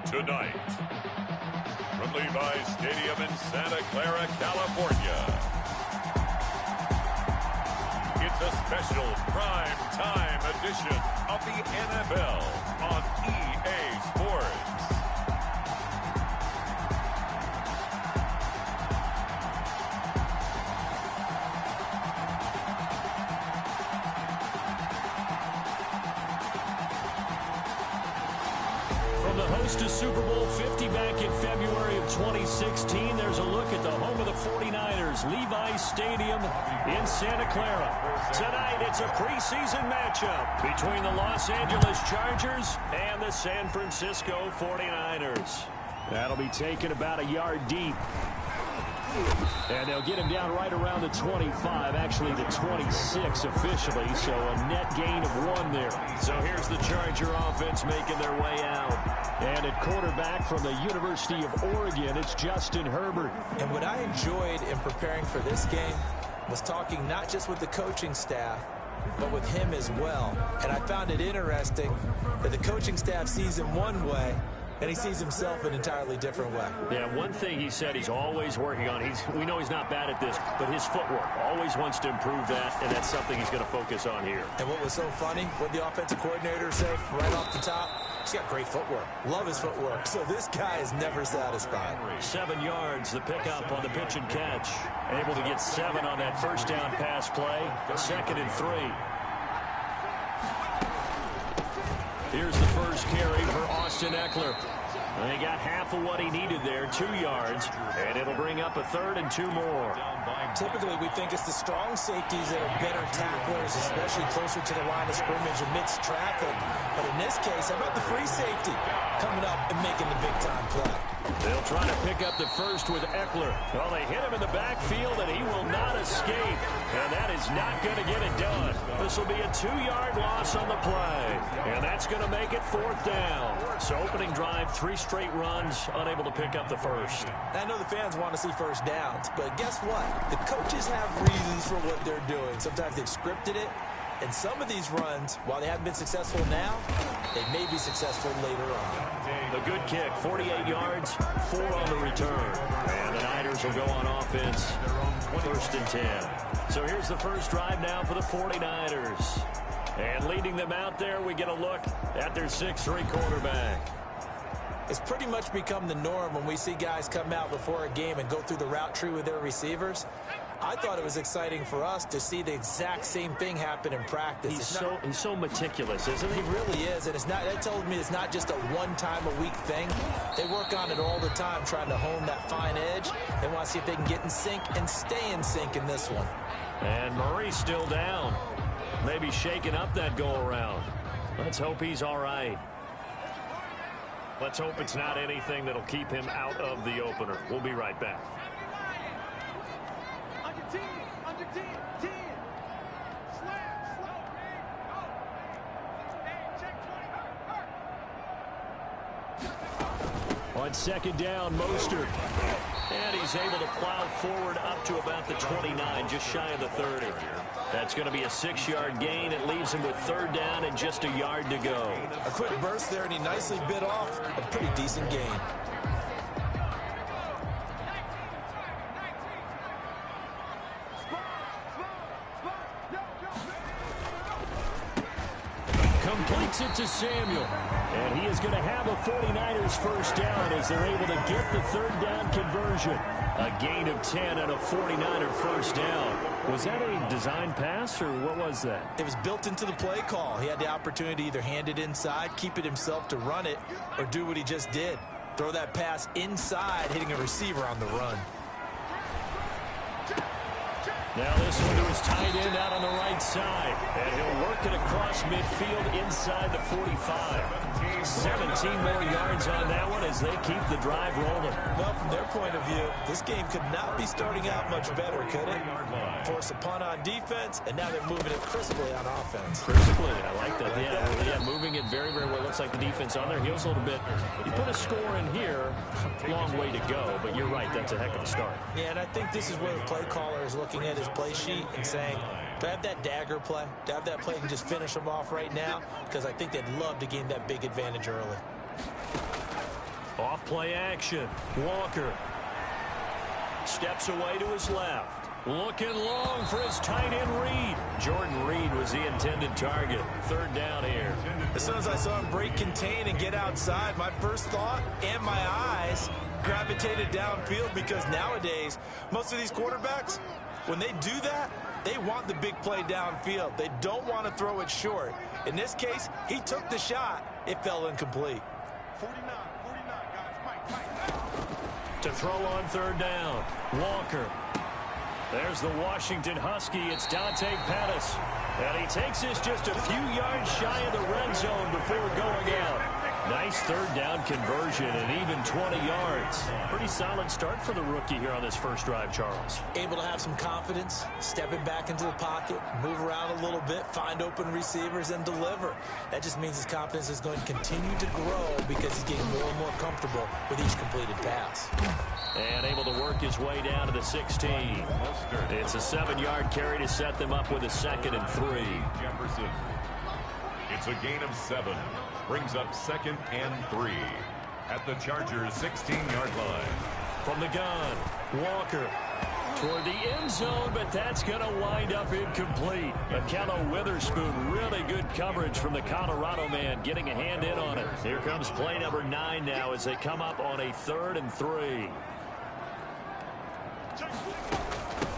Tonight, from Levi's Stadium in Santa Clara, California, it's a special prime time edition of the NFL on EA Sports. From the host to Super Bowl 50 back in February of 2016, there's a look at the home of the 49ers, Levi's Stadium in Santa Clara. Tonight, it's a preseason matchup between the Los Angeles Chargers and the San Francisco 49ers. That'll be taken about a yard deep. And they'll get him down right around the 25, actually the 26 officially, so a net gain of 1 there. So here's the Charger offense making their way out. And at quarterback from the University of Oregon, it's Justin Herbert. And what I enjoyed in preparing for this game was talking not just with the coaching staff, but with him as well. And I found it interesting that the coaching staff sees him one way, and he sees himself an entirely different way. Yeah, one thing he said he's always working on. We know he's not bad at this, but his footwork, always wants to improve that, and that's something he's going to focus on here. And what was so funny, what the offensive coordinator said right off the top, he's got great footwork. Love his footwork. So this guy is never satisfied. 7 yards, the pickup on the pitch and catch. Able to get 7 on that first down pass play. 2nd and 3. Here's the first carry for Austin Eckler. And he got half of what he needed there, 2 yards, and it'll bring up a 3rd and 2 more. Typically, we think it's the strong safeties that are better tacklers, especially closer to the line of scrimmage amidst traffic. But in this case, how about the free safety coming up and making the big-time play? They'll try to pick up the first with Eckler. Well, they hit him in the backfield, and he will not escape. And that is not going to get it done. This will be a 2-yard loss on the play. And that's going to make it 4th down. So opening drive, 3 straight runs, unable to pick up the first. I know the fans want to see first downs, but guess what? The coaches have reasons for what they're doing. Sometimes they've scripted it. And some of these runs, while they haven't been successful now, they may be successful later on. A good kick, 48 yards, 4 on the return. And the Niners will go on offense, 1st and 10. So here's the first drive now for the 49ers. And leading them out there, we get a look at their 6'3" quarterback. It's pretty much become the norm when we see guys come out before a game and go through the route tree with their receivers. I thought it was exciting for us to see the exact same thing happen in practice. He's so meticulous, isn't he? He really is, and it's not. That told me it's not just a one-time-a-week thing. They work on it all the time, trying to hone that fine edge. They want to see if they can get in sync and stay in sync in this one. And Murray's still down. Maybe shaking up that go-around. Let's hope he's all right. Let's hope it's not anything that'll keep him out of the opener. We'll be right back. On 2nd down, Mostert. And he's able to plow forward up to about the 29, just shy of the 30. That's going to be a 6-yard gain. It leaves him with 3rd down and just a yard to go. A quick burst there, and he nicely bit off a pretty decent gain. Completes it to Samuel. And he is going to have a 49ers first down as they're able to get the 3rd down conversion. A gain of 10 and a 49er first down. Was that a design pass, or what was that? It was built into the play call. He had the opportunity to either hand it inside, keep it himself to run it, or do what he just did. Throw that pass inside, hitting a receiver on the run. Now this one to his tight end out on the right side. And he'll work it across midfield inside the 45. 17 more yards on that one as they keep the drive rolling. Well, from their point of view, this game could not be starting out much better, could it? Force a punt on defense, and now they're moving it crisply on offense. Crisply, I like that. Yeah, moving it very, very well. Looks like the defense on their heels a little bit. You put a score in here, long way to go, but you're right, that's a heck of a start. Yeah, and I think this is where the play caller is looking at his play sheet and saying, To have that dagger play, to have that play and just finish them off right now, because I think they'd love to gain that big advantage early. Off play action. Walker steps away to his left. Looking long for his tight end Reed. Jordan Reed was the intended target. Third down here. As soon as I saw him break contain and get outside, my first thought and my eyes gravitated downfield, because nowadays, most of these quarterbacks, when they do that, they want the big play downfield. They don't want to throw it short. In this case, he took the shot. It fell incomplete. 49, guys. To throw on third down. Walker. There's the Washington Husky. It's Dante Pettis. And he takes this just a few yards shy of the red zone before going out. Nice third down conversion and even 20 yards. Pretty solid start for the rookie here on this first drive, Charles. Able to have some confidence, stepping back into the pocket, move around a little bit, find open receivers, and deliver. That just means his confidence is going to continue to grow because he's getting more and more comfortable with each completed pass. And able to work his way down to the 16. It's a 7-yard carry to set them up with a 2nd and 3. Jefferson. It's a gain of 7. Brings up 2nd and 3 at the Chargers' 16-yard line. From the gun, Walker toward the end zone, but that's going to wind up incomplete. Akello Witherspoon, really good coverage from the Colorado man, getting a hand in on it. Here comes play number 9 now as they come up on a 3rd and 3.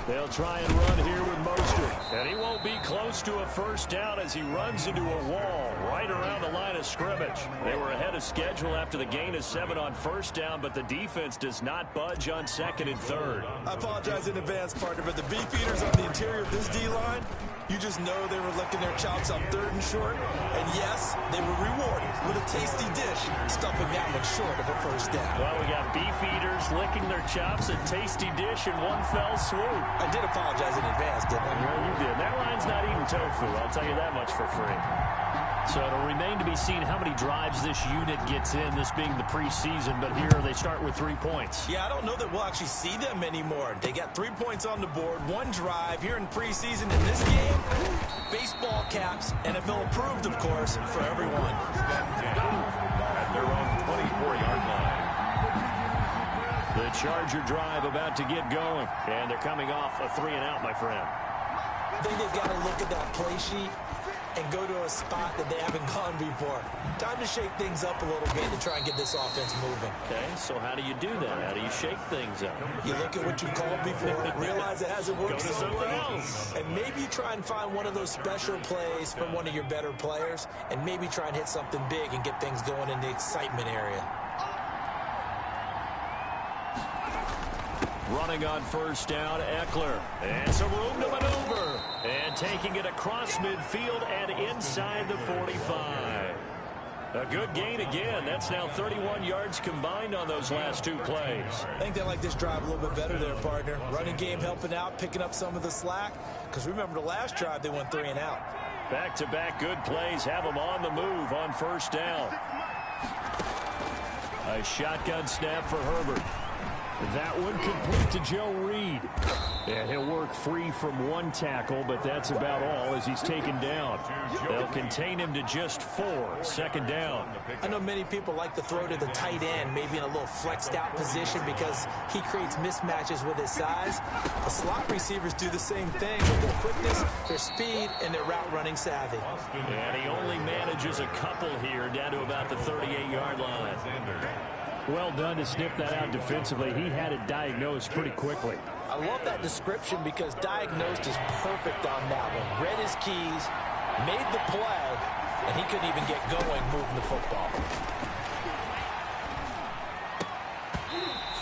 They'll try and run here with Mostert. And he won't be close to a first down as he runs into a wall right around the line of scrimmage. They were ahead of schedule after the gain of 7 on first down, but the defense does not budge on 2nd and 3rd. I apologize in advance, partner, but the beefeaters on the interior of this D-line, you just know they were licking their chops on 3rd and short. And yes, they were rewarded with a tasty dish, stuffing that one short of a first down. Well, we got beefeaters licking their chops, a tasty dish in one fell swoop. I did apologize in advance, didn't I? Well, you did. That line's not eating tofu, I'll tell you that much for free. So it'll remain to be seen how many drives this unit gets in, this being the preseason, but here they start with 3 points. Yeah, I don't know that we'll actually see them anymore. They got 3 points on the board, 1 drive here in preseason. In this game, baseball caps, NFL approved, of course, for everyone. At their own 24-yard line. The Charger drive about to get going, and they're coming off a 3-and-out, my friend. I think they've got to look at that play sheet and go to a spot that they haven't gone before. Time to shake things up a little bit to try and get this offense moving. Okay, so how do you do that? How do you shake things up? You look at what you called before, realize it hasn't worked Go to so something well, else. and maybe you try and find one of those special plays from one of your better players, and maybe try and hit something big and get things going in the excitement area. Running on first down, Eckler. And some room to maneuver. And taking it across midfield and inside the 45. A good gain again. That's now 31 yards combined on those last 2 plays. I think they like this drive a little bit better there, partner. Running game helping out, picking up some of the slack. Because remember, the last drive, they went 3 and out. Back-to-back good plays have them on the move on first down. A shotgun snap for Herbert. That one complete to Joe Reed. And he'll work free from 1 tackle, but that's about all as he's taken down. They'll contain him to just 4. 2nd down. I know many people like to throw to the tight end, maybe in a little flexed out position because he creates mismatches with his size. The slot receivers do the same thing with their quickness, their speed, and their route running savvy. And he only manages a couple here down to about the 38-yard line. Well done to sniff that out defensively. He had it diagnosed pretty quickly. I love that description because diagnosed is perfect on that one. Read his keys, made the play, and he couldn't even get going moving the football.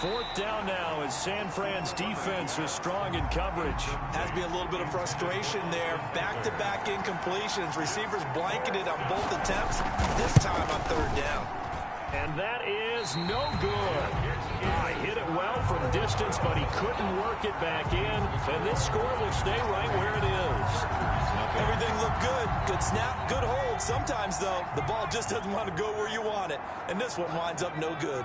4th down now as San Fran's defense was strong in coverage. Has to be a little bit of frustration there. Back-to-back incompletions. Receivers blanketed on both attempts, this time on 3rd down. And that is no good. He hit it well from distance, but he couldn't work it back in. And this score will stay right where it is. Everything looked good. Good snap, good hold. Sometimes, though, the ball just doesn't want to go where you want it. And this one winds up no good.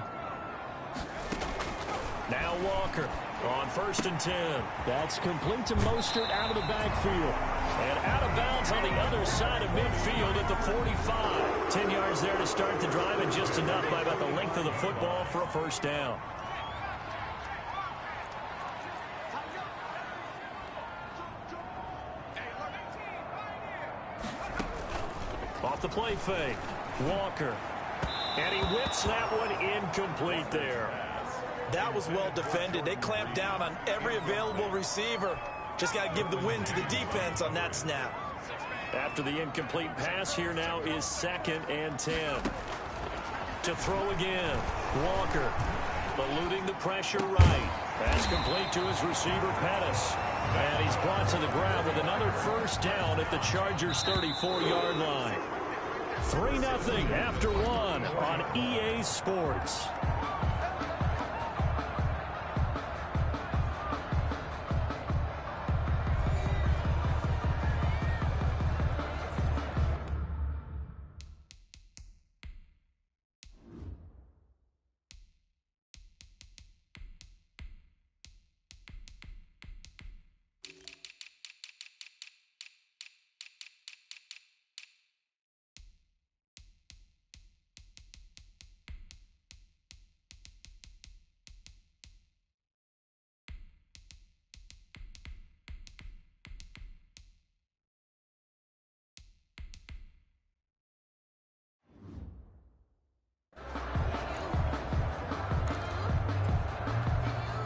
Now Walker on 1st and 10. That's complete to Mostert out of the backfield. And out of bounds on the other side of midfield at the 45. 10 yards there to start the drive, and just enough by about the length of the football for a first down. Off the play fake. Walker. And he whips that one incomplete there. That was well defended. They clamped down on every available receiver. Just got to give the win to the defense on that snap. After the incomplete pass, here now is 2nd and 10. To throw again. Walker eluding the pressure right. Pass complete to his receiver, Pettis. And he's brought to the ground with another first down at the Chargers' 34-yard line. 3-0 after 1 on EA Sports.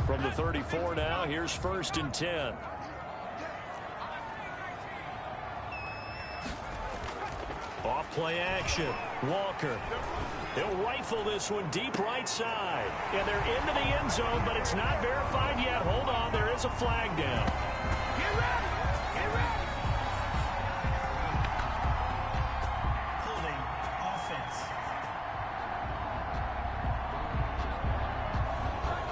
From the 34 now, here's 1st and 10. Off play action. Walker. He'll rifle this one deep right side. And they're into the end zone, but it's not verified yet. Hold on, there is a flag down. Get ready! Get ready! Holding offense.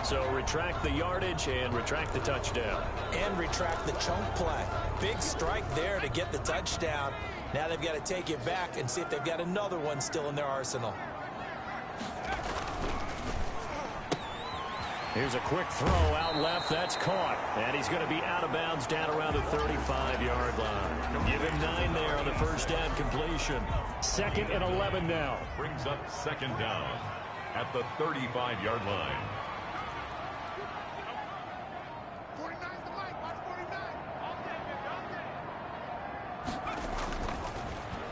So retract the yardage and retract the touchdown. And retract the chunk play. Big strike there to get the touchdown. Now they've got to take it back and see if they've got another one still in their arsenal. Here's a quick throw out left. That's caught. And he's going to be out of bounds down around the 35-yard line. Give him 9 there on the first down completion. 2nd and 11 now. Brings up 2nd down at the 35-yard line.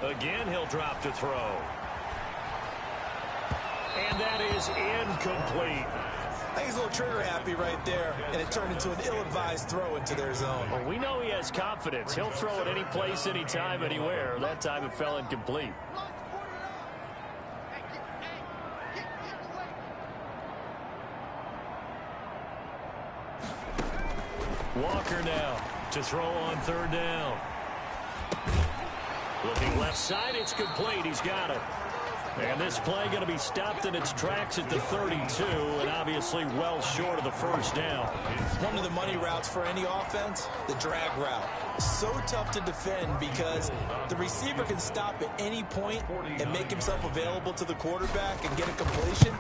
Again, he'll drop to throw. And that is incomplete. I think he's a little trigger happy right there, and it turned into an ill-advised throw into their zone. Well, we know he has confidence. He'll throw it any place, anytime, anywhere. That time it fell incomplete. Walker now to throw on 3rd down. Looking left side, it's complete. He's got it. And this play going to be stopped in its tracks at the 32, and obviously well short of the first down. One of the money routes for any offense, the drag route. So tough to defend because the receiver can stop at any point and make himself available to the quarterback and get a completion.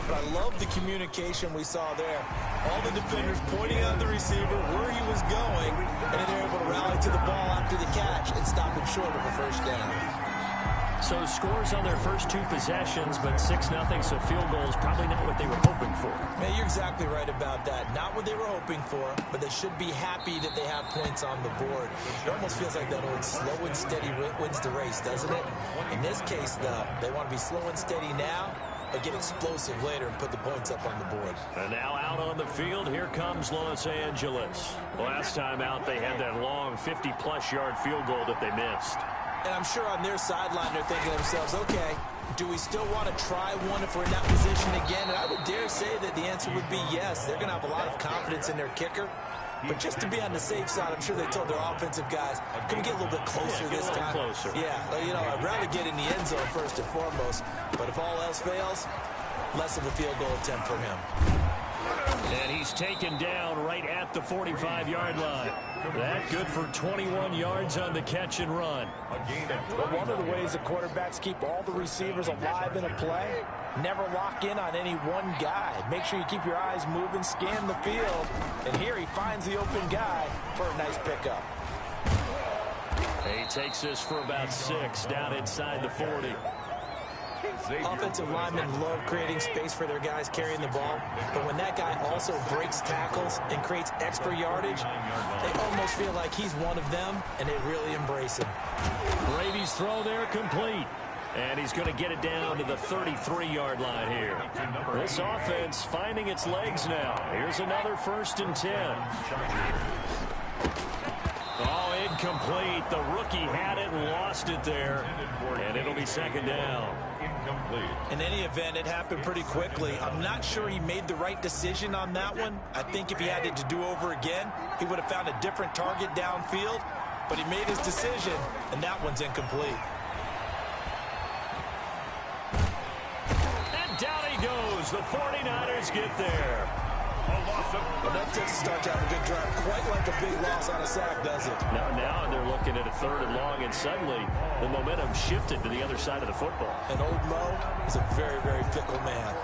But I love the communication we saw there. All the defenders pointing at the receiver where he was going, and then they're able to rally to the ball after the catch and stop him short of a first down. So scores on their first 2 possessions, but 6-0, so field goal is probably not what they were hoping for. Man, you're exactly right about that. Not what they were hoping for, but they should be happy that they have points on the board. It almost feels like that old slow and steady wins the race, doesn't it? In this case, though, they want to be slow and steady now, but get explosive later and put the points up on the board. And now out on the field, here comes Los Angeles. Last time out, they had that long 50-plus yard field goal that they missed. And I'm sure on their sideline they're thinking to themselves, okay, do we still want to try one if we're in that position again? And I would dare say that the answer would be yes. They're going to have a lot of confidence in their kicker. But just to be on the safe side, I'm sure they told their offensive guys, can we get a little bit closer this time? Closer. Yeah, you know, I'd rather get in the end zone first and foremost. But if all else fails, less of a field goal attempt for him. And he's taken down right at the 45-yard line. That good for 21 yards on the catch and run. But one of the ways the quarterbacks keep all the receivers alive in a play, never lock in on any one guy. Make sure you keep your eyes moving, scan the field. And here he finds the open guy for a nice pickup. He takes this for about 6 down inside the 40. Offensive linemen love creating space for their guys carrying the ball, but when that guy also breaks tackles and creates extra yardage, they almost feel like he's one of them, and they really embrace him. Brady's throw there complete. And he's going to get it down to the 33-yard line here. This offense finding its legs now. Here's another 1st and 10. Oh, incomplete. The rookie had it and lost it there. And it'll be 2nd down. In any event, it happened pretty quickly. I'm not sure he made the right decision on that one. I think if he had it to do over again, he would have found a different target downfield. But he made his decision, and that one's incomplete. Down he goes. The 49ers get there. Well, that takes a start to have a good drive. Quite like a big loss on a sack, does it? Now they're looking at a 3rd and long, and suddenly the momentum shifted to the other side of the football. And old Mo is a very, very fickle man.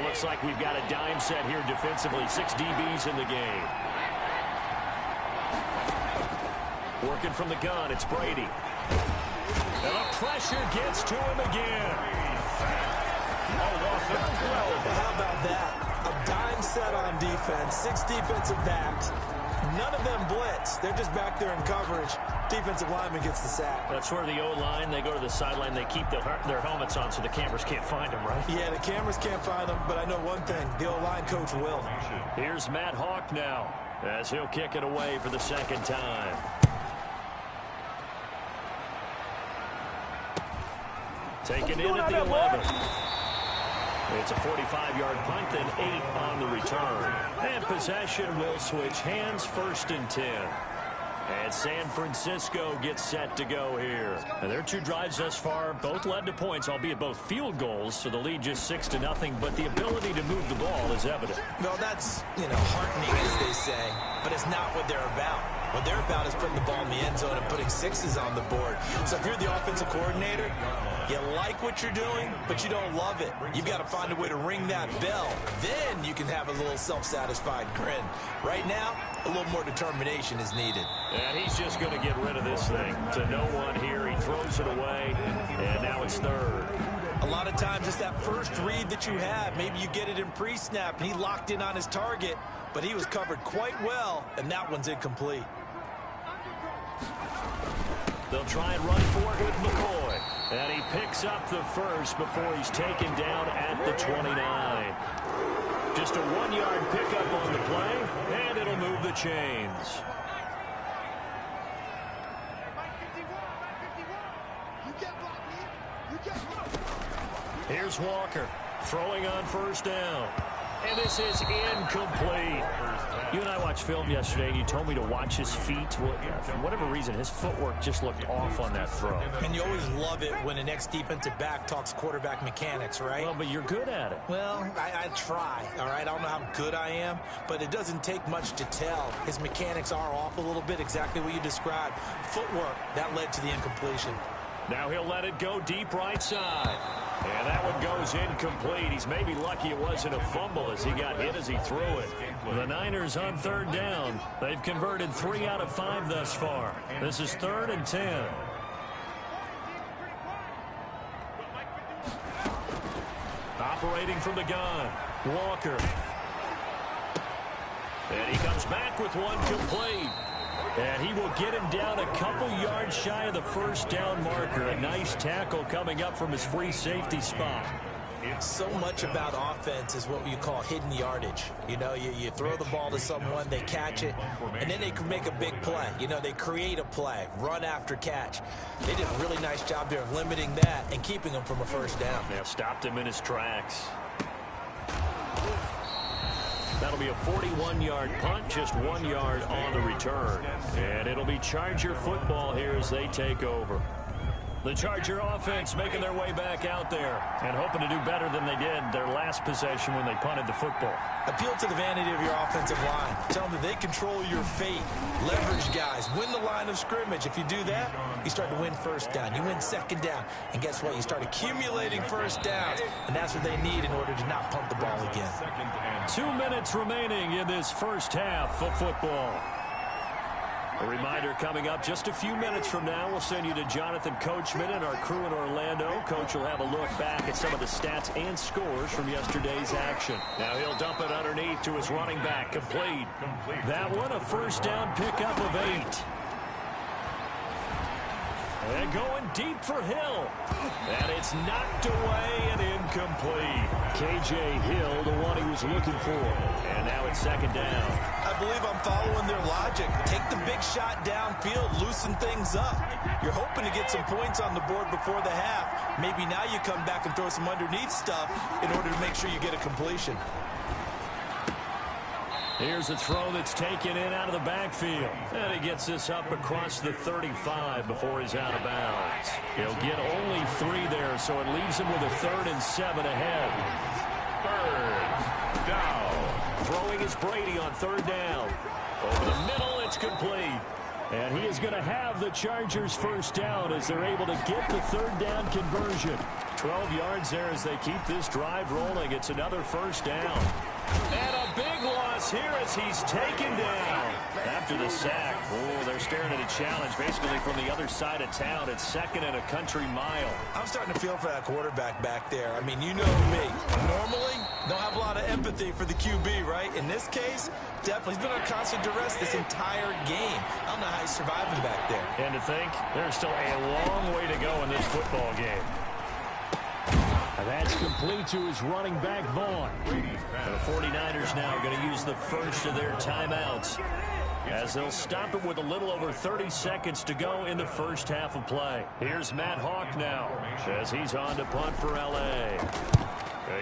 Looks like we've got a dime set here defensively. 6 DBs in the game. Working from the gun, it's Brady. And the pressure gets to him again. How about that? A dime set on defense, 6 defensive backs. None of them blitz. They're just back there in coverage. Defensive lineman gets the sack. That's where the O-line, they go to the sideline, they keep their helmets on so the cameras can't find them, right? Yeah, the cameras can't find them, but I know one thing. The O-line coach will. Here's Matt Hawk now as he'll kick it away for the 2nd time. Taken in at the 11. It's a 45-yard punt, then 8 on the return. And possession will switch hands, 1st and 10. And San Francisco gets set to go here. And their 2 drives thus far both led to points, albeit both field goals, so the lead just 6-0. But the ability to move the ball is evident. Well, that's, heartening, as they say, but it's not what they're about. What they're about is putting the ball in the end zone and putting 6s on the board. So if you're the offensive coordinator, you like what you're doing, but you don't love it. You've got to find a way to ring that bell. Then you can have a little self-satisfied grin. Right now, a little more determination is needed. And he's just going to get rid of this thing. To no one here, he throws it away, and now it's 3rd. A lot of times it's that first read that you have. Maybe you get it in pre-snap, and he locked in on his target, but he was covered quite well, and that one's incomplete. They'll try and run for it with McCoy. And he picks up the 1st before he's taken down at the 29. Just a 1-yard pickup on the play, and it'll move the chains. Here's Walker throwing on 1st down. And this is incomplete. You and I watched film yesterday, and you told me to watch his feet. For whatever reason, his footwork just looked off on that throw. And you always love it when an ex-defensive back talks quarterback mechanics, right? Well, but you're good at it. Well, I try, all right? I don't know how good I am, but it doesn't take much to tell. His mechanics are off a little bit, exactly what you described. Footwork, that led to the incompletion. Now he'll let it go deep right side. And that one goes incomplete. He's maybe lucky it wasn't a fumble as he got hit as he threw it. The Niners on 3rd down. They've converted 3 out of 5 thus far. This is 3rd and 10. Operating from the gun, Walker. And he comes back with one complete. And he will get him down a couple yards shy of the first down marker. A nice tackle coming up from his free safety spot. So much about offense is what you call hidden yardage. You know, you throw the ball to someone, they catch it, and then they can make a big play. You know, they create a play, run after catch. They did a really nice job there of limiting that and keeping him from a first down. Yeah, stopped him in his tracks. That'll be a 41-yard punt, just 1 yard on the return. And it'll be Charger football here as they take over. The Charger offense making their way back out there and hoping to do better than they did their last possession when they punted the football. Appeal to the vanity of your offensive line. Tell them that they control your fate. Leverage guys. Win the line of scrimmage. If you do that, you start to win first down. You win second down. And guess what? You start accumulating first downs. And that's what they need in order to not punt the ball again. 2 minutes remaining in this first half of football. A reminder coming up just a few minutes from now. We'll send you to Jonathan Coachman and our crew in Orlando. Coach will have a look back at some of the stats and scores from yesterday's action. Now he'll dump it underneath to his running back. Complete. That one a first down pickup of 8. And going deep for Hill. And it's knocked away and incomplete. K.J. Hill, the one he was looking for. And now it's second down. I believe I'm following their logic. Take the big shot downfield, loosen things up. You're hoping to get some points on the board before the half. Maybe now you come back and throw some underneath stuff in order to make sure you get a completion. Here's a throw that's taken in out of the backfield. And he gets this up across the 35 before he's out of bounds. He'll get only 3 there, so it leaves him with a 3rd and 7 ahead. 3rd down. Throwing is Brady on 3rd down. Over the middle, it's complete. And he is going to have the Chargers first down as they're able to get the 3rd down conversion. 12 yards there as they keep this drive rolling. It's another first down. And a big loss here as he's taken down. After the sack, oh, they're staring at a challenge basically from the other side of town. It's 2nd and a country mile. I'm starting to feel for that quarterback back there. I mean, you know me. Normally, don't have a lot of empathy for the QB, right? In this case, definitely. He's been on constant duress this entire game. I don't know how he's surviving back there. And to think, there's still a long way to go in this football game. And that's complete to his running back, Vaughn. And the 49ers now going to use the first of their timeouts as they'll stop it with a little over 30 seconds to go in the first half of play. Here's Matt Hawk now as he's on to punt for L.A.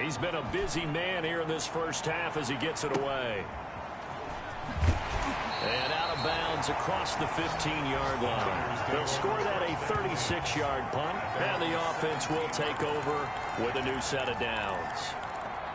He's been a busy man here in this first half as he gets it away. And out of bounds across the 15-yard line. They'll score that a 36-yard punt, and the offense will take over with a new set of downs.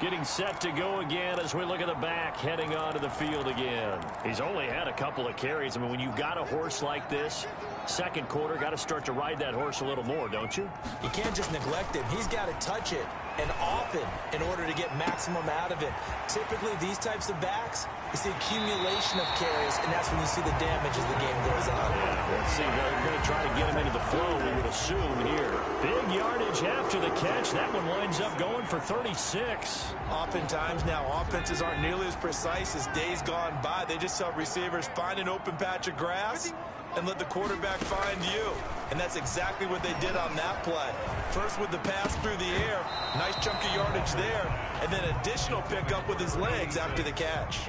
Getting set to go again as we look at the back heading onto the field again. He's only had a couple of carries. I mean, when you've got a horse like this, second quarter, got to start to ride that horse a little more, don't you? You can't just neglect him. He's got to touch it, and often, in order to get maximum out of it. Typically, these types of backs, it's the accumulation of carries, and that's when you see the damage as the game goes on. Yeah, let's see. They're going to try to get him into the flow, we would assume here. Big yardage after the catch. That one winds up going for 36. Oftentimes now, offenses aren't nearly as precise as days gone by. They just tell receivers, find an open patch of grass and let the quarterback find you. And that's exactly what they did on that play. First with the pass through the air, nice chunk of yardage there, and then additional pickup with his legs after the catch.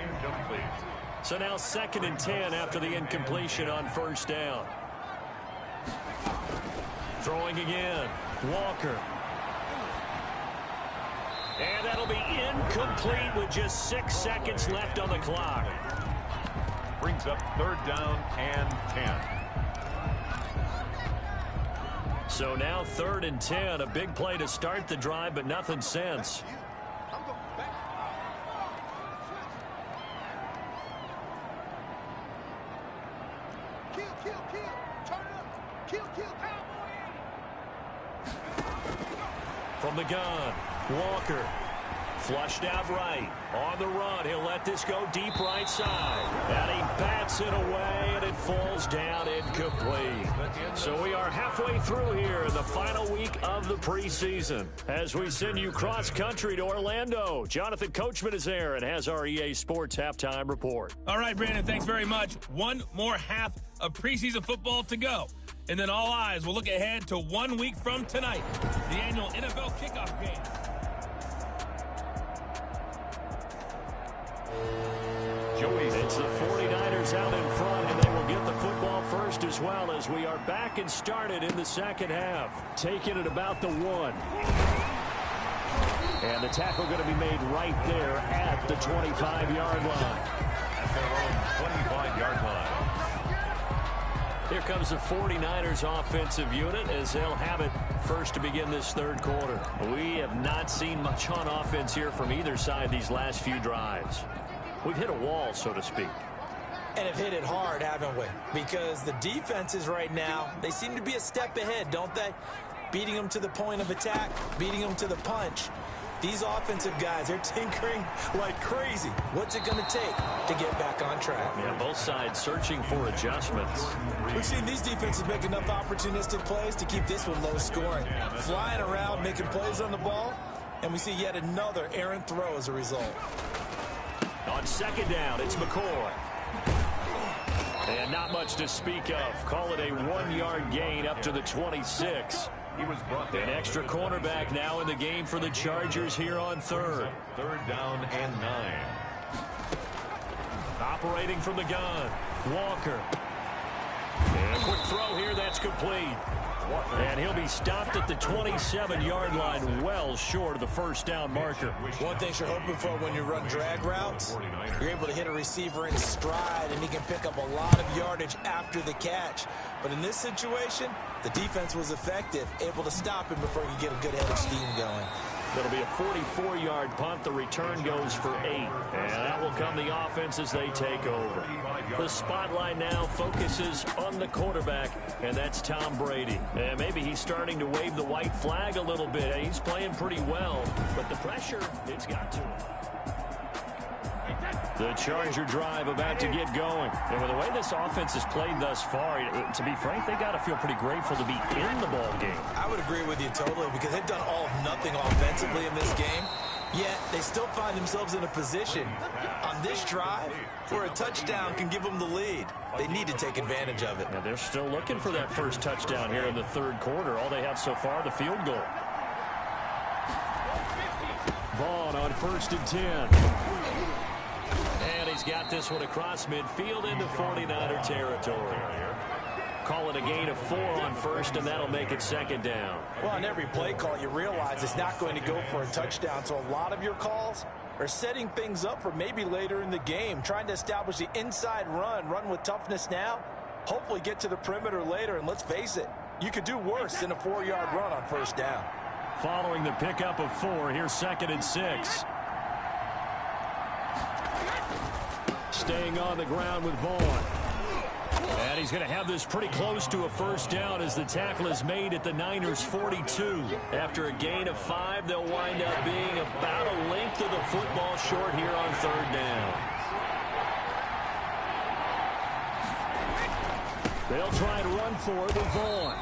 So now 2nd and 10 after the incompletion on first down. Throwing again, Walker. And that'll be incomplete with just 6 seconds left on the clock. Brings up 3rd down and 10. So now 3rd and 10, a big play to start the drive, but nothing since. From the gun, Walker. Flushed out right. On the run, he'll let this go deep right side. And he bats it away, and it falls down incomplete. So we are halfway through here in the final week of the preseason. As we send you cross-country to Orlando, Jonathan Coachman is there and has our EA Sports halftime report. All right, Brandon, thanks very much. One more half of preseason football to go. And then all eyes will look ahead to 1 week from tonight, the annual NFL kickoff game. It's the 49ers out in front, and they will get the football first as well as we are back and started in the second half. Taking it about the 1. And the tackle going to be made right there at the 25-yard line. At their own 25-yard line. Here comes the 49ers offensive unit as they'll have it first to begin this third quarter. We have not seen much on offense here from either side these last few drives. We've hit a wall, so to speak. And have hit it hard, haven't we? Because the defenses right now, they seem to be a step ahead, don't they? Beating them to the point of attack, beating them to the punch. These offensive guys, they're tinkering like crazy. What's it going to take to get back on track? Yeah, both sides searching for adjustments. We've seen these defenses make enough opportunistic plays to keep this one low scoring. Flying around, making plays on the ball, and we see yet another errant throw as a result. On second down, it's McCoy. And not much to speak of. Call it a 1-yard gain up to the 26. He was brought down. An extra cornerback now in the game for the Chargers here on third. Third down and 9. Operating from the gun, Walker. And a quick throw here, that's complete. And he'll be stopped at the 27-yard line, well short of the first down marker. One thing you're hoping for when you run drag routes, you're able to hit a receiver in stride, and he can pick up a lot of yardage after the catch. But in this situation, the defense was effective, able to stop him before he could get a good head of steam going. That'll be a 44-yard punt. The return goes for 8. And that will come the offense as they take over. The spotlight now focuses on the quarterback, and that's Tom Brady. And maybe he's starting to wave the white flag a little bit. He's playing pretty well, but the pressure, it's got to him. The Charger drive about to get going. And with the way this offense has played thus far, to be frank, they got to feel pretty grateful to be in the ball game. I would agree with you totally because they've done all of nothing offensively in this game, yet they still find themselves in a position on this drive where a touchdown can give them the lead. They need to take advantage of it. Now they're still looking for that first touchdown here in the third quarter. All they have so far, the field goal. Vaughn on 1st and 10. And he's got this one across midfield into 49er territory. Call it a gain of 4 on first, and that'll make it second down. Well, on every play call, you realize it's not going to go for a touchdown, so a lot of your calls are setting things up for maybe later in the game, trying to establish the inside run with toughness now, hopefully get to the perimeter later, and let's face it, you could do worse than a 4-yard run on first down. Following the pickup of 4, here's 2nd and 6. Staying on the ground with Vaughn. And he's going to have this pretty close to a first down as the tackle is made at the Niners' 42. After a gain of 5, they'll wind up being about a length of the football short here on third down. They'll try and run for it with Vaughn.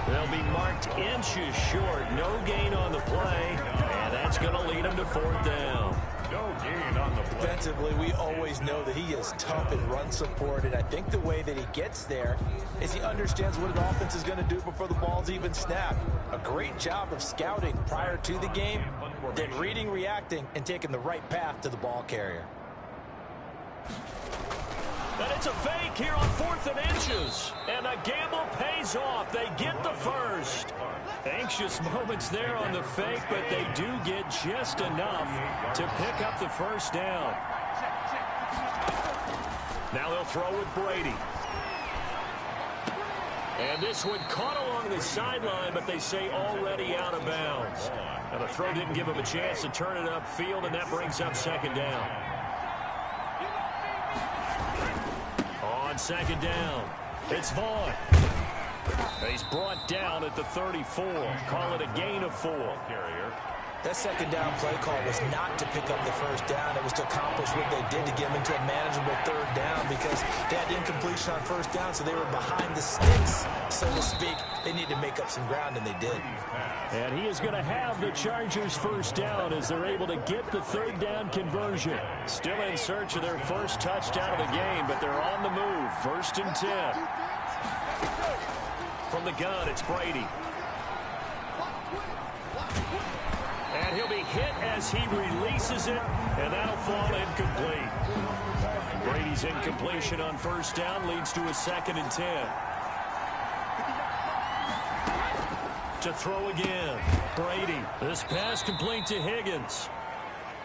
They'll be marked inches short. No gain on the play, and that's going to lead them to 4th down. No gain on the play. Defensively, we always know that he is tough in run support, and I think the way that he gets there is he understands what an offense is going to do before the ball's even snapped. A great job of scouting prior to the game, then reading, reacting, and taking the right path to the ball carrier. And it's a fake here on 4th and inches. And the gamble pays off. They get the first. Anxious moments there on the fake, but they do get just enough to pick up the first down. Now they'll throw with Brady. And this one caught along the sideline, but they say already out of bounds. Now the throw didn't give him a chance to turn it upfield, and that brings up second down. On second down, it's Vaughn. He's brought down at the 34. Call it a gain of 4. That second down play call was not to pick up the first down. It was to accomplish what they did to get them into a manageable third down because they had incompletion on first down, so they were behind the sticks, so to speak. They needed to make up some ground, and they did. And he is going to have the Chargers first down as they're able to get the third down conversion. Still in search of their first touchdown of the game, but they're on the move. First and 10. From the gun, it's Brady. And he'll be hit as he releases it, and that'll fall incomplete. Brady's incompletion on first down leads to a 2nd and 10. To throw again, Brady. This pass complete to Higgins.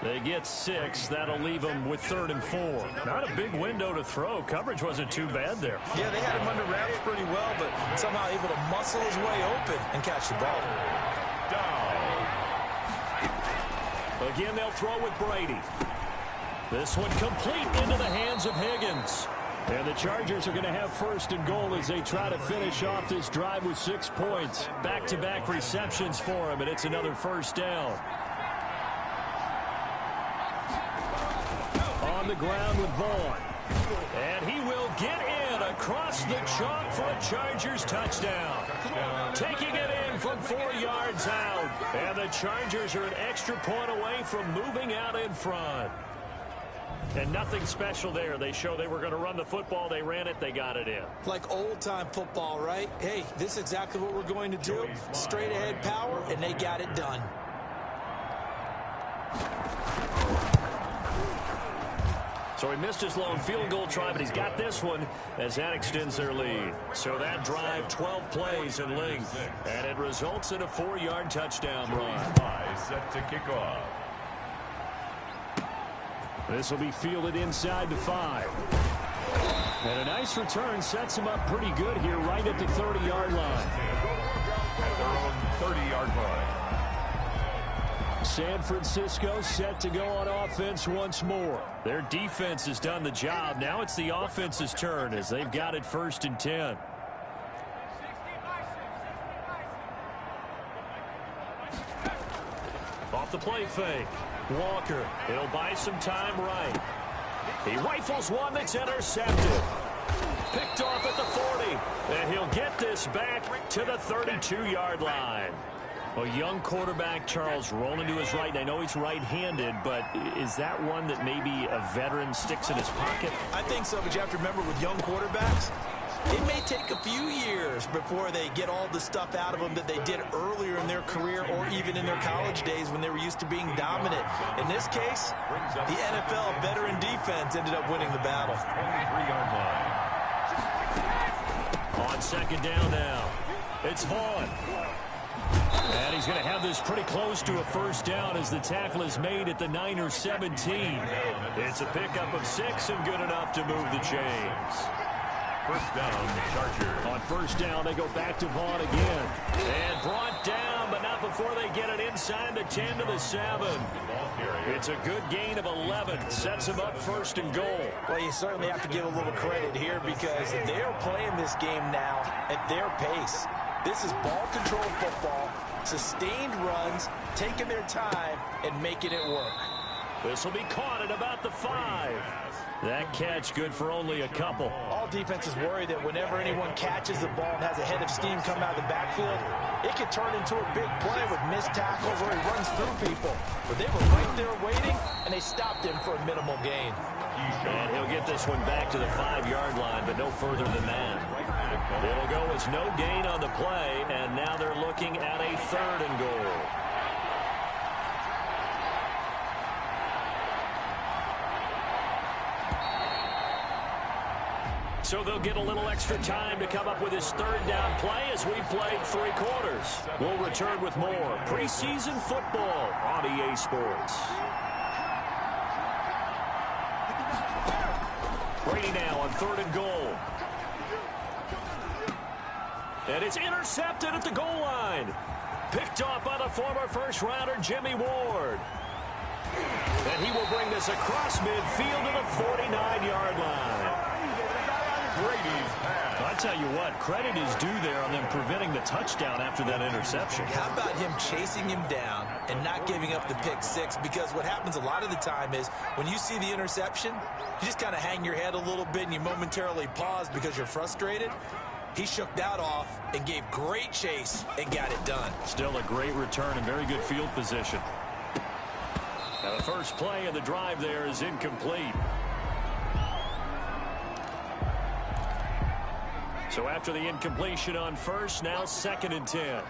They get 6. That'll leave them with 3rd and 4. Not a big window to throw. Coverage wasn't too bad there. Yeah, they had him under wraps pretty well, but somehow able to muscle his way open and catch the ball. Again, they'll throw with Brady. This one complete into the hands of Higgins. And the Chargers are going to have 1st and goal as they try to finish off this drive with 6 points. Back-to-back receptions for him, and it's another first down. On the ground with Vaughn. And he will get in across the chalk for a Chargers touchdown. Taking it in from 4 yards out. And the Chargers are an extra point away from moving out in front. And nothing special there. They show they were going to run the football. They ran it. They got it in. Like old-time football, right? Hey, this is exactly what we're going to do. Straight-ahead power, and they got it done. So he missed his lone field goal try, but he's got this one as that extends their lead. So that drive, 12 plays in length, and it results in a 4-yard touchdown run. Set to kick off. This will be fielded inside the 5. And a nice return sets him up pretty good here right at the 30-yard line. At their own 30-yard line. San Francisco set to go on offense once more. Their defense has done the job. Now it's the offense's turn as they've got it 1st and 10. Off the play fake. Walker, he'll buy some time right. He rifles one that's intercepted. Picked off at the 40. And he'll get this back to the 32-yard line. A young quarterback, Charles, rolling to his right. I know he's right-handed, but is that one that maybe a veteran sticks in his pocket? I think so, but you have to remember with young quarterbacks, it may take a few years before they get all the stuff out of them that they did earlier in their career or even in their college days when they were used to being dominant. In this case, the NFL veteran defense ended up winning the battle. 23-yard line. On 2nd down now, it's Vaughn. And he's going to have this pretty close to a first down as the tackle is made at the Niners 17. It's a pickup of 6 and good enough to move the chains. First down, Chargers. On first down, they go back to Vaughn again. And brought down, but not before they get it inside the 10 to the 7. It's a good gain of 11. Sets them up 1st and goal. Well, you certainly have to give a little credit here because they're playing this game now at their pace. This is ball control football, sustained runs, taking their time, and making it work. This will be caught at about the 5. That catch good for only a couple. All defenses worry that whenever anyone catches the ball and has a head of steam come out of the backfield, it could turn into a big play with missed tackles where he runs through people. But they were right there waiting, and they stopped him for a minimal gain. And he'll get this one back to the 5-yard line, but no further than that. It'll go as no gain on the play, and now they're looking at a 3rd and goal. So they'll get a little extra time to come up with his 3rd down play as we played 3 quarters. We'll return with more preseason football on EA Sports. Brady now on 3rd and goal. And it's intercepted at the goal line. Picked off by the former first-rounder Jimmy Ward. And he will bring this across midfield to the 49-yard line. Brady's pass. I tell you what, credit is due there on them preventing the touchdown after that interception. How about him chasing him down and not giving up the pick six? Because what happens a lot of the time is when you see the interception, you just kind of hang your head a little bit and you momentarily pause because you're frustrated. He shook that off and gave great chase and got it done. Still a great return and very good field position. Now the first play of the drive there is incomplete. So after the incompletion on first, now 2nd and 10.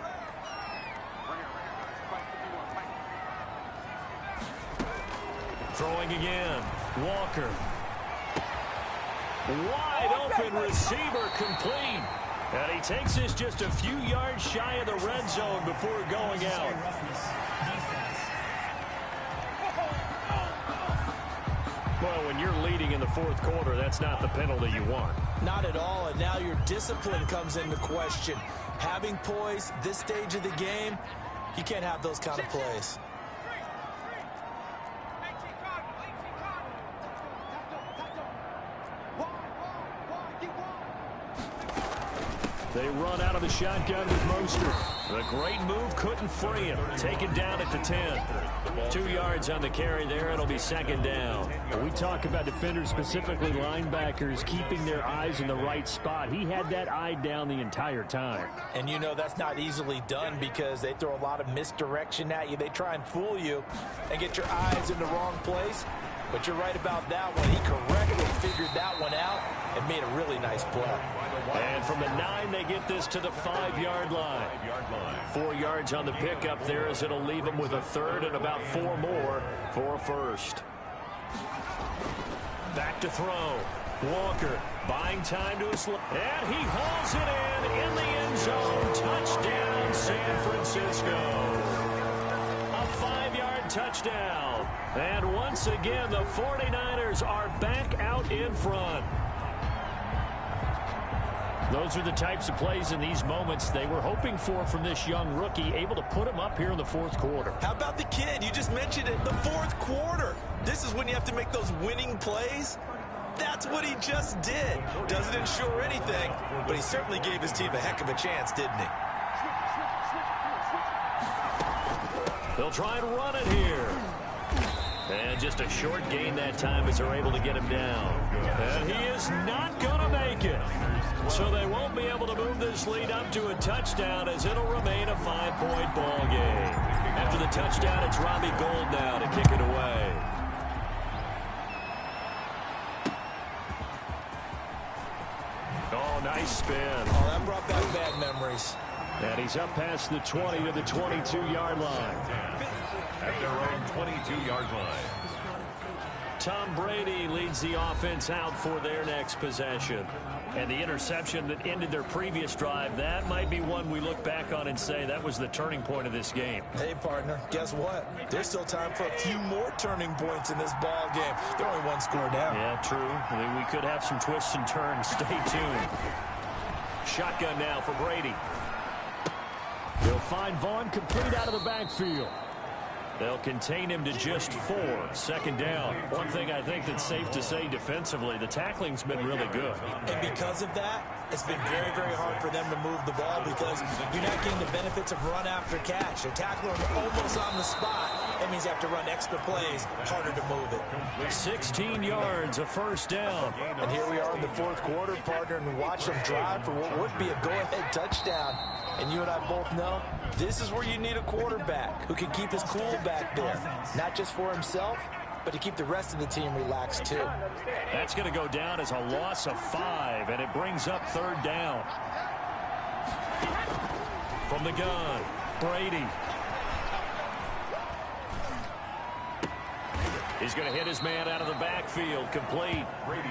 Throwing again. Walker. Wide open receiver complete. And he takes this just a few yards shy of the red zone before going out. Well, when you're leading in the fourth quarter, that's not the penalty you want. Not at all, and now your discipline comes into question. Having poise this stage of the game, you can't have those kind of plays. They run out of the shotgun with Mostert. The great move couldn't free him. Taken down at the 10. 2 yards on the carry there. It'll be 2nd down. We talk about defenders, specifically linebackers, keeping their eyes in the right spot. He had that eye down the entire time. And you know that's not easily done because they throw a lot of misdirection at you. They try and fool you and get your eyes in the wrong place. But you're right about that one. He correctly figured that one out and made a really nice play. And from the 9, they get this to the 5-yard line. 4 yards on the pickup there as it'll leave them with a 3rd and about 4 more for a first. Back to throw. Walker buying time to his left. And he hauls it in the end zone. Touchdown, San Francisco. A 5-yard touchdown. And once again, the 49ers are back out in front. Those are the types of plays in these moments they were hoping for from this young rookie, able to put him up here in the fourth quarter. How about the kid? You just mentioned it, the fourth quarter. This is when you have to make those winning plays. That's what he just did. Doesn't ensure anything, but he certainly gave his team a heck of a chance, didn't he? They'll try and run it here. And just a short gain that time as they're able to get him down. And he is not going to make it. So they won't be able to move this lead up to a touchdown as it'll remain a 5-point ball game. After the touchdown, it's Robbie Gould now to kick it away. Oh, nice spin. Oh, that brought back bad memories. And he's up past the 20 to the 22-yard line. At their own 22-yard line. Tom Brady leads the offense out for their next possession. And the interception that ended their previous drive, that might be one we look back on and say that was the turning point of this game. Hey, partner, guess what? There's still time for a few more turning points in this ball game. They're only 1 score down. Yeah, true. I mean, we could have some twists and turns. Stay tuned. Shotgun now for Brady. They'll find Vaughn complete out of the backfield. They'll contain him to just 4. 2nd down. One thing I think that's safe to say defensively, the tackling's been really good. And because of that, it's been very, very hard for them to move the ball because you're not getting the benefits of run after catch. A tackler almost on the spot. That means you have to run extra plays, harder to move it. 16 yards, a 1st down. And here we are in the fourth quarter, partner, and watch them drive for what would be a go-ahead touchdown. And you and I both know this is where you need a quarterback who can keep his cool back there. Not just for himself, but to keep the rest of the team relaxed too. That's going to go down as a loss of 5, and it brings up 3rd down. From the gun, Brady. He's going to hit his man out of the backfield, complete.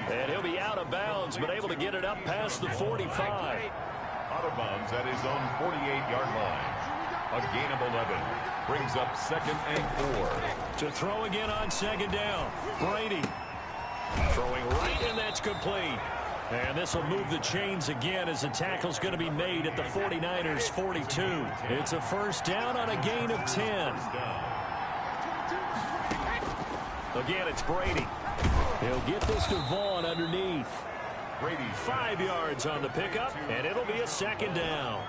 And he'll be out of bounds, but able to get it up past the 45. Out of bounds at his own 48-yard line. A gain of 11. Brings up 2nd and 4. To throw again on 2nd down. Brady throwing right, and that's complete. And this will move the chains again as the tackle's going to be made at the 49ers' 42. It's a 1st down on a gain of 10. Again, it's Brady. He'll get this to Vaughn underneath. 5 yards on the pickup, and it'll be a second down.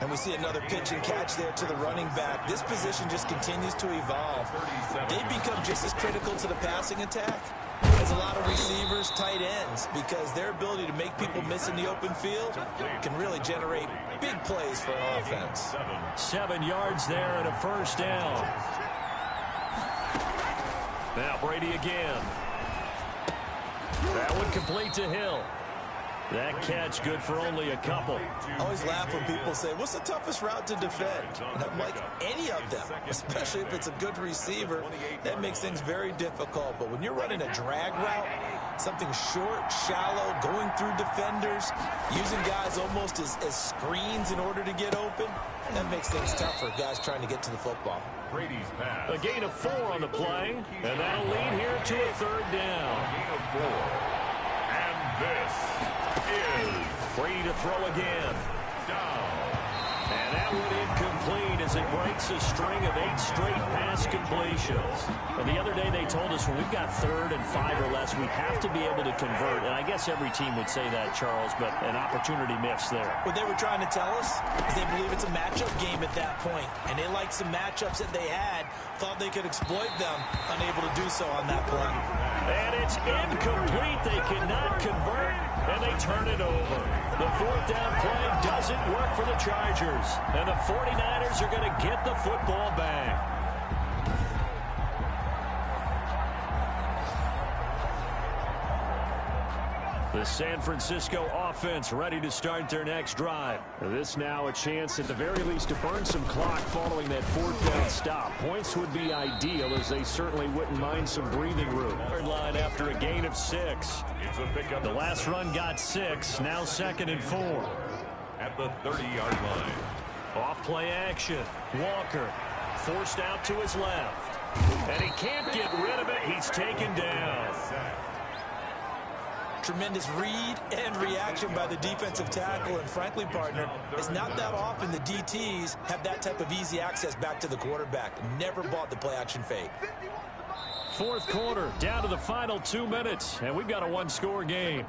And we see another pitch and catch there to the running back. This position just continues to evolve. They become just as critical to the passing attack as a lot of receivers, tight ends, because their ability to make people miss in the open field can really generate big plays for an offense. 7 yards there and a first down. Now Brady again. That one complete to Hill. That catch good for only a couple. I always laugh when people say, what's the toughest route to defend? And I'm like, any of them, especially if it's a good receiver. That makes things very difficult. But when you're running a drag route, something short, shallow, going through defenders, using guys almost as screens in order to get open, that makes things tough for guys trying to get to the football. Brady's pass. A gain of 4 on the play, and that'll lead here to a third down. Gain of 4. And this is Brady to throw again. down. And that one incomplete as it breaks a string of 8 straight pass completions. Well, the other day they told us when we've got 3rd and 5 or less, we have to be able to convert. And I guess every team would say that, Charles, but an opportunity missed there. What they were trying to tell us is they believe it's a matchup game at that point. And they liked some matchups that they had, thought they could exploit them, unable to do so on that play. And it's incomplete. They cannot convert, and they turn it over. The 4th down play doesn't work for the Chargers, and the 49ers are going to get the football back. The San Francisco offense ready to start their next drive. This now a chance at the very least to burn some clock following that 4th down stop. Points would be ideal as they certainly wouldn't mind some breathing room. Third line after a gain of 6. The last run got 6. Now 2nd and 4. At the 30-yard line. Off play action. Walker forced out to his left. And he can't get rid of it. He's taken down. Tremendous read and reaction by the defensive tackle, and frankly, partner, it's not that often the DTs have that type of easy access back to the quarterback. Never bought the play action fake. 4th quarter, down to the final 2 minutes, and we've got a 1-score game.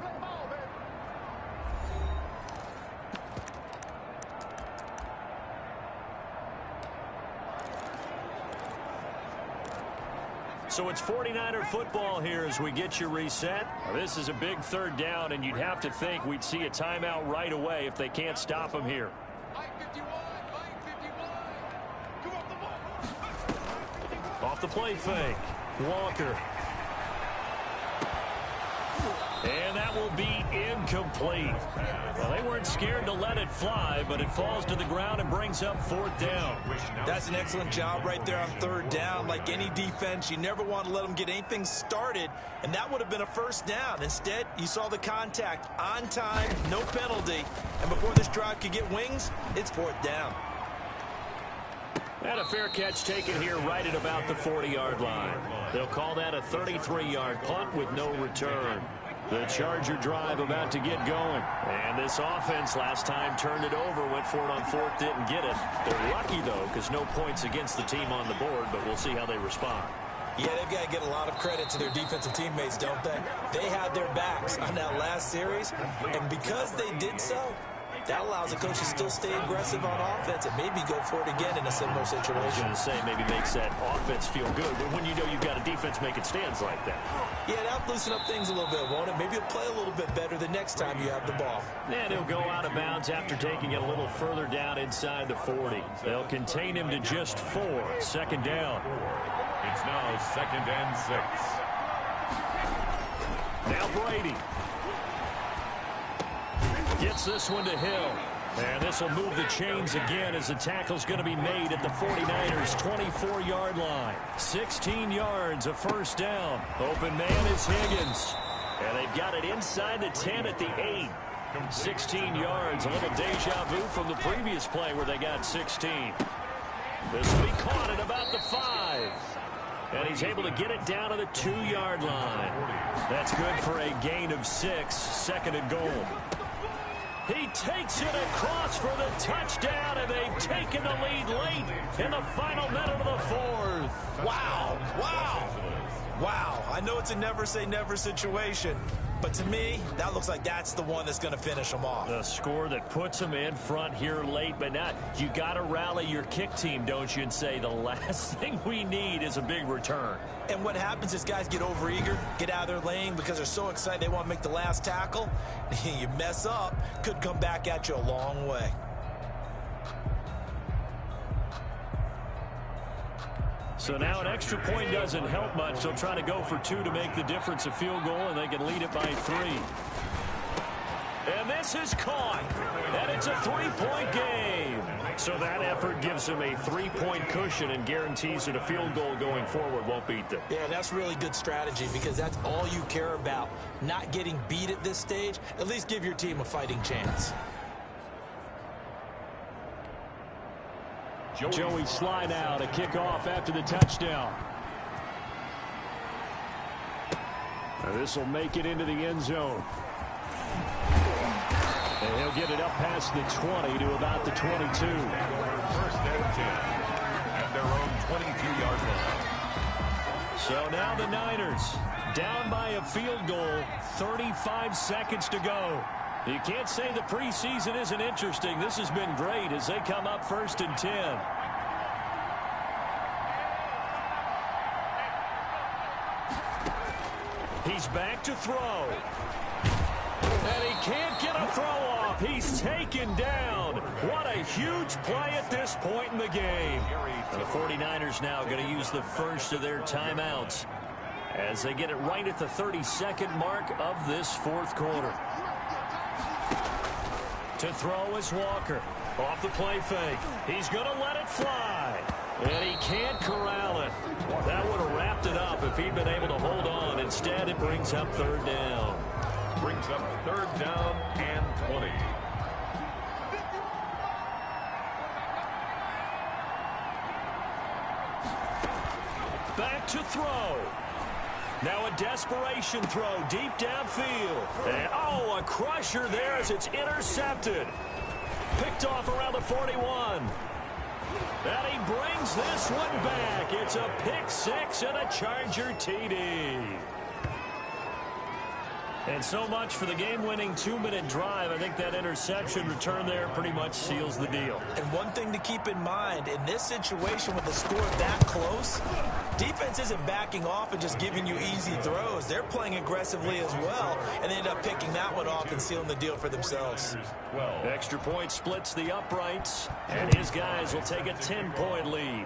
So it's 49er football here as we get you reset. This is a big 3rd down, and you'd have to think we'd see a timeout right away if they can't stop them here. Off the play fake. Walker. And that will be incomplete. Well, they weren't scared to let it fly, but it falls to the ground and brings up 4th down. That's an excellent job right there on 3rd down. Like any defense, you never want to let them get anything started, and that would have been a 1st down. Instead, you saw the contact on time, no penalty, and before this drive could get wings, it's 4th down. And a fair catch taken here right at about the 40-yard line. They'll call that a 33-yard punt with no return. The Charger drive about to get going. And this offense last time turned it over, went for it on 4th, didn't get it. They're lucky, though, because no points against the team on the board, but we'll see how they respond. Yeah, they've got to get a lot of credit to their defensive teammates, don't they? They had their backs on that last series, and because they did so, that allows the coach to still stay aggressive on offense and maybe go for it again in a similar situation. I was going to say maybe makes that offense feel good, but when you know you've got a defense making stands like that. Yeah, that'll loosen up things a little bit, won't it? Maybe you'll play a little bit better the next time you have the ball. And he'll go out of bounds after taking it a little further down inside the 40. They'll contain him to just 4. 2nd down. It's now 2nd and 6. Now Brady. Gets this one to Hill. And this will move the chains again as the tackle's going to be made at the 49ers' 24-yard line. 16 yards, a 1st down. Open man is Higgins. And they've got it inside the 10 at the 8. 16 yards, a little deja vu from the previous play where they got 16. This will be caught at about the 5. And he's able to get it down to the 2-yard line. That's good for a gain of 6, 2nd and goal. He takes it across for the touchdown, and they've taken the lead late in the final minute of the 4th. Wow, wow. Wow, I know it's a never say never situation, but to me, that looks like that's the one that's going to finish them off. The score that puts them in front here late, but not. You got to rally your kick team, don't you, and say the last thing we need is a big return. And what happens is guys get overeager, get out of their lane because they're so excited they want to make the last tackle. You mess up, could come back at you a long way. So now an extra point doesn't help much. They'll try to go for 2 to make the difference a field goal, and they can lead it by 3. And this is caught. And it's a 3-point game. So that effort gives them a 3-point cushion and guarantees that a field goal going forward won't beat them. Yeah, that's really good strategy because that's all you care about. Not getting beat at this stage. At least give your team a fighting chance. Joey slide out, a kickoff after the touchdown. This will make it into the end zone. And he'll get it up past the 20 to about the 22. First and 10 at their own 22-yard line. So now the Niners down by a field goal, 35 seconds to go. You can't say the preseason isn't interesting. This has been great as they come up 1st and 10. He's back to throw. And he can't get a throw off. He's taken down. What a huge play at this point in the game. And the 49ers now going to use the first of their timeouts as they get it right at the 32nd mark of this 4th quarter. To throw is Walker. Off the play fake. He's going to let it fly. And he can't corral it. That would have wrapped it up if he'd been able to hold on. Instead, it brings up 3rd down. Brings up 3rd down and 20. Back to throw. Now a desperation throw deep downfield. And, a crusher there as it's intercepted. Picked off around the 41. And he brings this one back. It's a pick 6 and a Charger TD. And so much for the game-winning 2-minute drive. I think that interception return there pretty much seals the deal. And one thing to keep in mind, in this situation with the score that close, defense isn't backing off and just giving you easy throws. They're playing aggressively as well, and they end up picking that one off and sealing the deal for themselves. Extra point splits the uprights, and his guys will take a 10-point lead.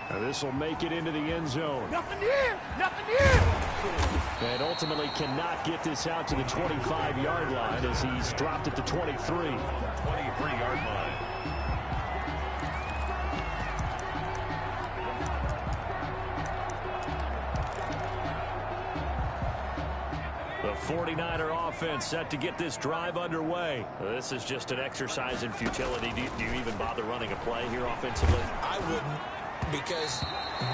Now this will make it into the end zone. Nothing here! Nothing here! And ultimately cannot get this out to the 25-yard line as he's dropped at the 23. 23-yard line. The 49er offense set to get this drive underway. This is just an exercise in futility. Do you even bother running a play here offensively? I wouldn't, because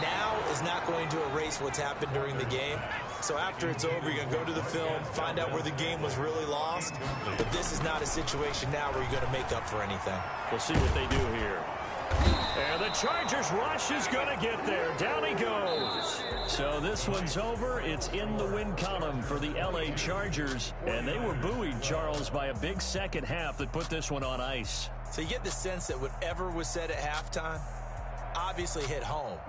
now is not going to erase what's happened during the game. So after it's over, you're going to go to the film, find out where the game was really lost. But this is not a situation now where you're going to make up for anything. We'll see what they do here. And the Chargers rush is going to get there. Down he goes. So this one's over. It's in the win column for the L.A. Chargers. And they were buoyed, Charles, by a big second half that put this one on ice. So you get the sense that whatever was said at halftime obviously hit home.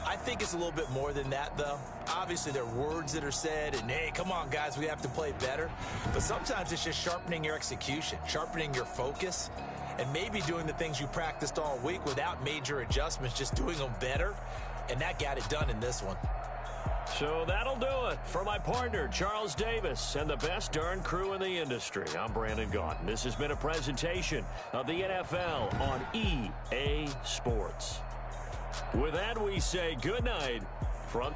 I think it's a little bit more than that, though. Obviously, there are words that are said, and, hey, come on, guys, we have to play better. But sometimes it's just sharpening your execution, sharpening your focus, and maybe doing the things you practiced all week without major adjustments, just doing them better, and that got it done in this one. So that'll do it for my partner, Charles Davis, and the best darn crew in the industry. I'm Brandon Gaudin. This has been a presentation of the NFL on EA Sports. With that, we say good night from